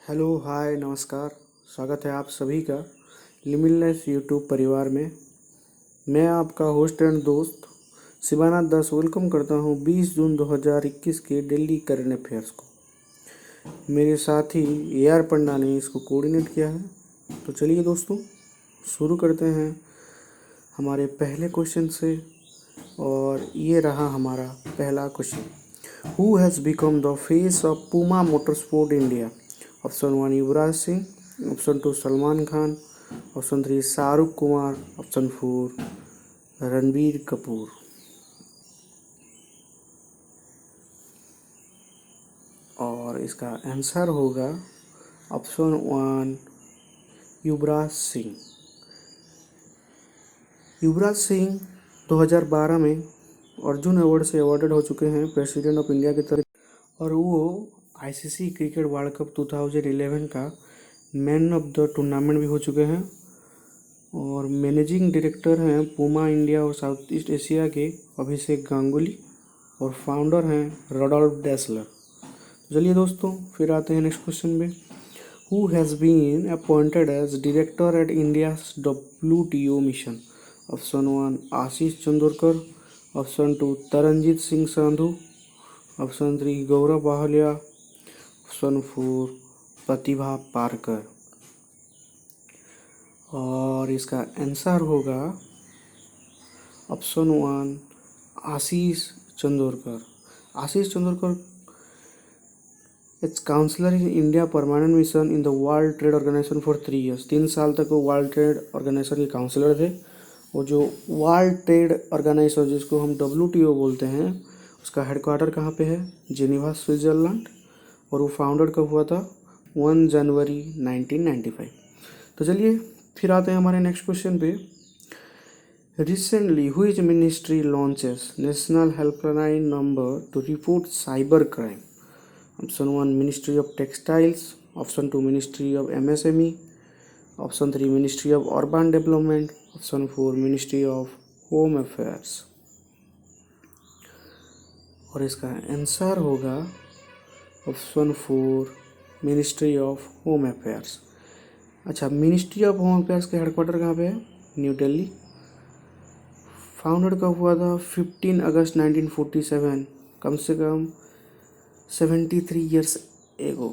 Hello hi नमस्कार। स्वागत है आप सभी का लिमिटलेस यूट्यूब परिवार में। मैं आपका होस्ट एंड दोस्त शिवानाथ दास वेलकम करता हूं 20 जून 2021 के दिल्ली करंट अफेयर्स को। मेरे साथी AR पन्ना ने इसको कोऑर्डिनेट किया है। तो चलिए दोस्तों शुरू करते हैं हमारे पहले क्वेश्चन से। और ये रहा हमारा पहला question. Who has become the face of Puma motorsport India? Option 1 Yuvraj Singh, option 2 Salman Khan, option 3 Shahrukh Kumar, option 4 Ranbir Kapoor. और इसका आंसर होगा ऑप्शन 1 युवराज सिंह। युवराज सिंह 2012 में अर्जुन अवार्ड से अवार्डेड हो चुके हैं प्रेसिडेंट ऑफ इंडिया की तरफ। और वो ICC क्रिकेट वर्ल्ड कप 2011 का मैन ऑफ द टूर्नामेंट भी हो चुके हैं। और मैनेजिंग डायरेक्टर हैं पूमा इंडिया और साउथ ईस्ट एशिया के अभिषेक गांगुली। और फाउंडर हैं रोडोल्फ डेसलर। चलिए दोस्तों फिर आते हैं नेक्स्ट क्वेश्चन में। Who has been appointed as director at India's WTO मिशन? Option 1 Ashish Chandorkar, option 2 Taranjit Singh Sandhu, option 3 Gaurav Bahalia, option 4 Pratibha Parkar. और इसका आंसर होगा option 1 Ashish Chandorkar. Ashish Chandorkar as counsellor in India permanent mission in the World Trade Organization for 3 years. 3 साल तक वो वर्ल्ड ट्रेड ऑर्गेनाइजेशन के counsellor थे। और जो वर्ल्ड ट्रेड ऑर्गेनाइजेशन जिसको हम WTO बोलते हैं उसका हेडक्वार्टर कहाँ पे है? Geneva Switzerland. और वो फाउंडर कब हुआ था? 1 जनवरी 1995। तो चलिए फिर आते हैं हमारे नेक्स्ट क्वेश्चन पे। Recently whose Ministry launches national helpline number to report cyber crime? Option 1 Ministry of Textiles, option 2 Ministry of MSME, option 3 Ministry of Urban Development, option 4 Ministry of Home Affairs. और इसका answer होगा option 4 Ministry of Home Affairs. अच्छा, Ministry of Home Affairs के headquarter कहाँ पे है? New Delhi. Founded कब हुआ था? 15 अगस्त 1947, कम से कम 73 ईयर्स एगो।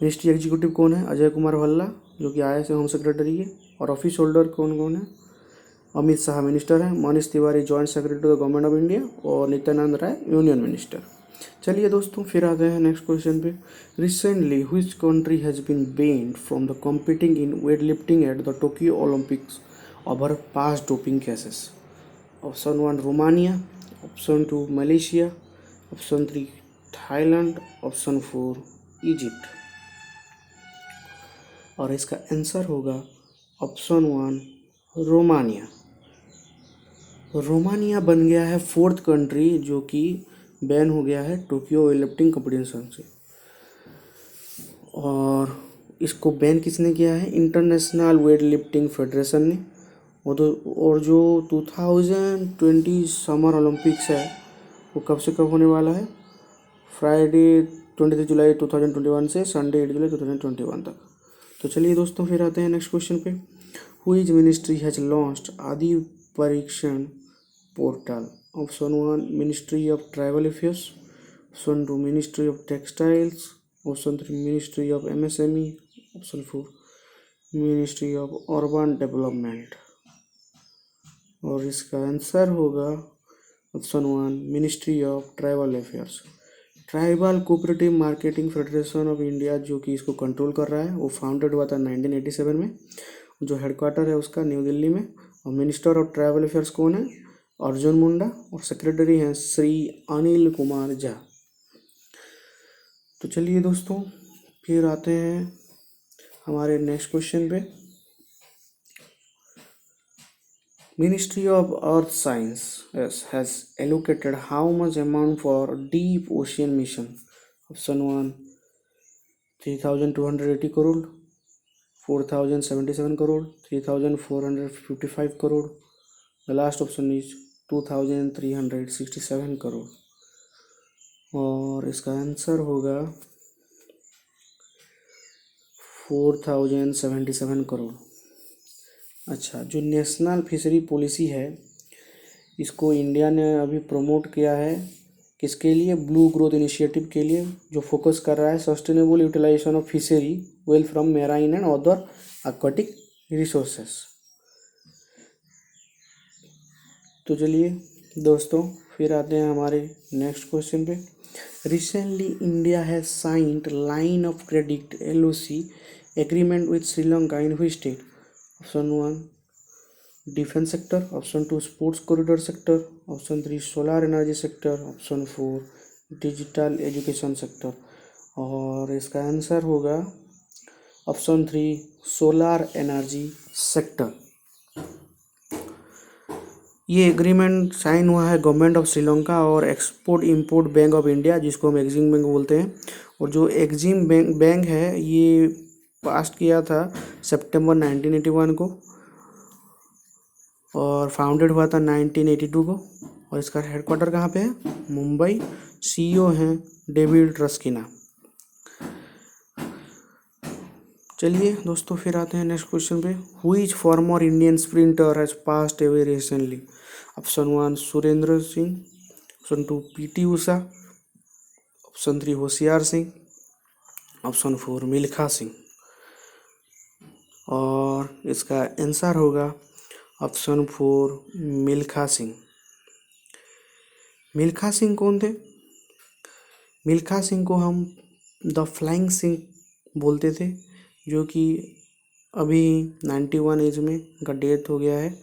मिनिस्ट्री एग्जीक्यूटिव कौन है? अजय कुमार भल्ला जो कि IAS होम सेक्रेटरी है। और ऑफिस होल्डर कौन कौन है? अमित शाह मिनिस्टर है, Manish Tiwari joint secretary to the government of India और नित्यानंद राय यूनियन मिनिस्टर। चलिए दोस्तों फिर आते हैं नेक्स्ट क्वेश्चन पे। Recently which country has been banned from the competing in weightlifting at the Tokyo Olympics over past doping cases? Option 1 Romania, option 2 Malaysia, option 3 Thailand, option 4 Egypt. और इसका answer होगा option 1 Romania. Romania बन गया है 4th country जो कि ban हो गया है टोक्यो वेट लिफ्टिंग कंपटीशन से। और इसको बैन किसने किया है? इंटरनेशनल वेट लिफ्टिंग फेडरेशन ने। और जो 2020 समर ओलंपिक्स है वो कब से कब होने वाला है? फ्राइडे 23 जुलाई 2021 से संडे 8 जुलाई 2021 तक। तो चलिए दोस्तों फिर आते हैं नेक्स्ट क्वेश्चन पे। हुईज मिनिस्ट्री हैज़ लॉन्च्ड आदि परीक्षण portal? Option 1 Ministry of tribal affairs, option 2 Ministry of Textiles, option 3 Ministry of MSME, option 4 Ministry of Urban development. और इसका आंसर होगा option 1 Ministry of tribal affairs. Tribal cooperative marketing federation of India जो कि इसको control कर रहा है वो फाउंडेड हुआ था 1987 में। जो हेडक्वार्टर है उसका न्यू दिल्ली में। और मिनिस्टर ऑफ ट्राइबल अफेयर्स कौन है? अर्जुन मुंडा। और सेक्रेटरी हैं श्री अनिल कुमार झा। तो चलिए दोस्तों फिर आते हैं हमारे नेक्स्ट क्वेश्चन पे। Ministry of Earth Science has allocated how much amount for deep ocean mission? Option 1 3,280 crore, 4,077 crore, 3,455 crore. The last option is 2,367 crore। और इसका आंसर होगा 4077 करोड़। अच्छा, जो नेशनल फिशरी पॉलिसी है इसको इंडिया ने अभी प्रमोट किया है किसके लिए? ब्लू ग्रोथ इनिशिएटिव के लिए, जो फोकस कर रहा है sustainable utilisation of fishery well from marine and other aquatic resources. तो चलिए दोस्तों फिर आते हैं हमारे नेक्स्ट क्वेश्चन पे। Recently India has signed line of credit LOC agreement with Sri Lanka in which state? Option 1 defence sector, option 2 sports corridor sector, option 3 solar energy sector, option 4 digital education sector. और इसका आंसर होगा option 3 solar energy sector. ये agreement sign हुआ है government of Sri Lanka और export import bank of India, जिसको हम EXIM bank बोलते हैं। और जो एग्जिम बैंक है ये पास किया था सितंबर 1981 को और फाउंडेड हुआ था 1982 को। और इसका हेडक्वार्टर कहाँ पे है? मुंबई। CEO हैं डेविड रस्किना। चलिए दोस्तों फिर आते हैं नेक्स्ट क्वेश्चन पे। Which former Indian sprinter has passed away recently? Option 1 Surendra Singh, option 2 PT Usha, option 3 Hoshiyar Singh, option 4 Milkha Singh. और इसका आंसर होगा ऑप्शन 4 मिल्खा सिंह। मिल्खा सिंह कौन थे? मिल्खा सिंह को हम द फ्लाइंग सिंह बोलते थे, जो कि अभी 91 एज में उनका डेथ हो गया है।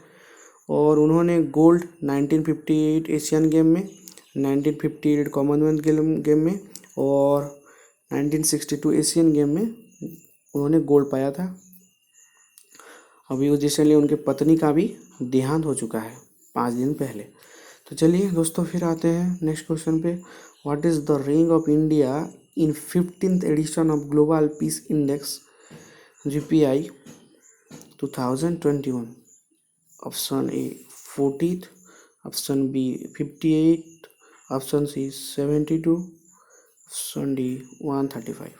और उन्होंने गोल्ड 1958 एशियन गेम में, 1958 कॉमनवेल्थ गेम में और 1962 एशियन गेम में उन्होंने गोल्ड पाया था। अभी रिसेंटली उनके पत्नी का भी देहांत हो चुका है 5 दिन पहले। तो चलिए दोस्तों फिर आते हैं नेक्स्ट क्वेश्चन पे। What is the rank of India in 15th edition of global peace index GPI 2021? Option A 40th, option B 58, option C 72, option D 135।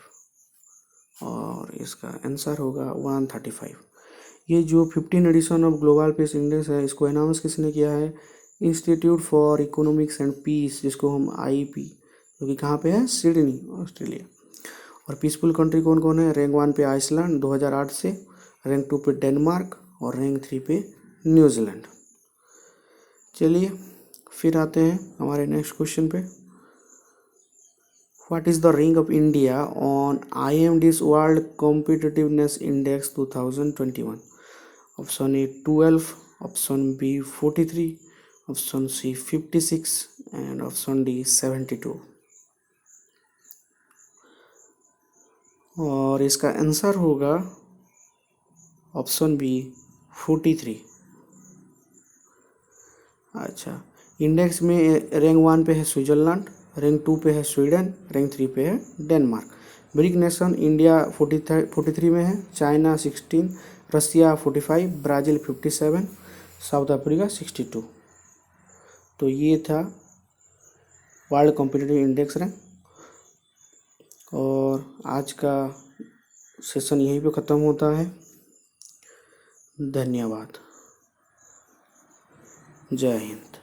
और इसका आंसर होगा 135। ये जो 15 edition of global peace index है इसको announce किसने किया है? Institute for economics and peace, जिसको हम IEP, जो कि कहाँ पे है? Sydney, Australia. और पीसफुल कंट्री कौन कौन है? रैंक 1 पे आइसलैंड 2008 से, रैंक 2 पे डेनमार्क और रैंक 3 पे न्यूजीलैंड। चलिए फिर आते हैं हमारे नेक्स्ट क्वेश्चन पे। What is the rank of India on IMD's world competitiveness index 2021? Option A 12, option B 43, option C 56 and option D 72। और इसका आंसर होगा ऑप्शन B 43। अच्छा, इंडेक्स में रैंक 1 पे है स्विट्जरलैंड, रैंक 2 पे है स्वीडन, रैंक 3 पे है डेनमार्क। ब्रिक नेशन इंडिया 43 में है, चाइना 16, रसिया 45, ब्राज़ील 57, साउथ अफ्रीका 62। तो ये था वर्ल्ड कॉम्पिटिटिव इंडेक्स रैंक। और आज का सेशन यहीं पे ख़त्म होता है। धन्यवाद। जय हिंद।